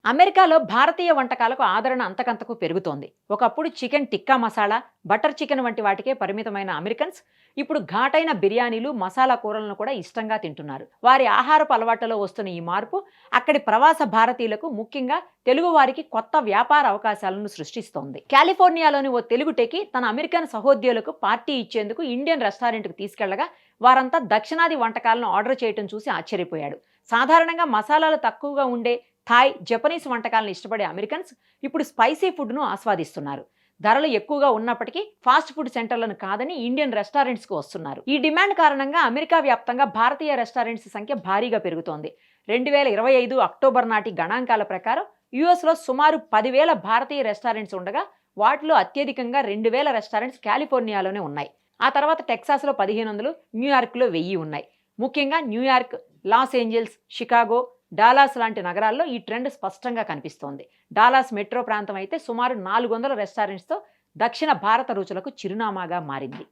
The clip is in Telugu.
అమెరికాలో భారతీయ వంటకాలకు ఆదరణ అంతకంతకు పెరుగుతోంది. ఒకప్పుడు chicken tikka masala, butter chicken వంటి వాటికే పరిమితమైన అమెరికన్స్ ఇప్పుడు ఘాటైన బిర్యానీలు, మసాలా కూరలను కూడా ఇష్టంగా తింటున్నారు. వారి ఆహారపు అలవాట్లలో వస్తున్న ఈ మార్పు అక్కడి ప్రవాస భారతీయులకు, ముఖ్యంగా తెలుగు వారికి కొత్త వ్యాపార అవకాశాలను సృష్టిస్తోంది. కాలిఫోర్నియాలోని ఓ తెలుగు టెకి తన అమెరికన్ సహోద్యోగులకు పార్టీ ఇచ్చేందుకు ఇండియన్ రెస్టారెంట్కు తీసుకెళ్లగా వారంతా దక్షిణాది వంటకాలను ఆర్డర్ చేయటం చూసి ఆశ్చర్యపోయాడు. సాధారణంగా మసాలాలు తక్కువగా ఉండే థాయ్, జపనీస్ వంటకాలను ఇష్టపడే అమెరికన్స్ ఇప్పుడు స్పైసీ ఫుడ్ను ఆస్వాదిస్తున్నారు. ధరలు ఎక్కువగా ఉన్నప్పటికీ ఫాస్ట్ ఫుడ్ సెంటర్లను కాదని ఇండియన్ రెస్టారెంట్స్కు వస్తున్నారు. ఈ డిమాండ్ కారణంగా అమెరికా వ్యాప్తంగా భారతీయ రెస్టారెంట్స్ సంఖ్య భారీగా పెరుగుతోంది. 2025 అక్టోబర్ నాటి గణాంకాల ప్రకారం యుఎస్లో సుమారు 10,000 భారతీయ రెస్టారెంట్స్ ఉండగా వాటిలో అత్యధికంగా 2,000 రెస్టారెంట్స్ కాలిఫోర్నియాలోనే ఉన్నాయి. ఆ తర్వాత టెక్సాస్లో 1,500, న్యూయార్క్లో 1000 ఉన్నాయి. ముఖ్యంగా New York, Los Angeles, Chicago, Dallas లాంటి నగరాల్లో ఈ ట్రెండ్ స్పష్టంగా కనిపిస్తోంది. డాలాస్ మెట్రో ప్రాంతం అయితే సుమారు 400 రెస్టారెంట్స్తో దక్షిణ భారత రుచులకు చిరునామాగా మారింది.